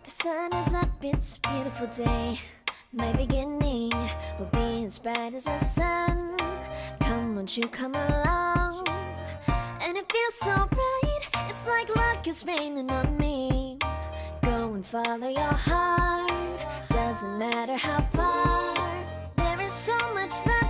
The sun is up, it's a beautiful day. My beginning will be as bright as the sun. Come, won't you come along? And it feels so bright, it's like luck is raining on me. Go and follow your heart, doesn't matter how far. There is so much that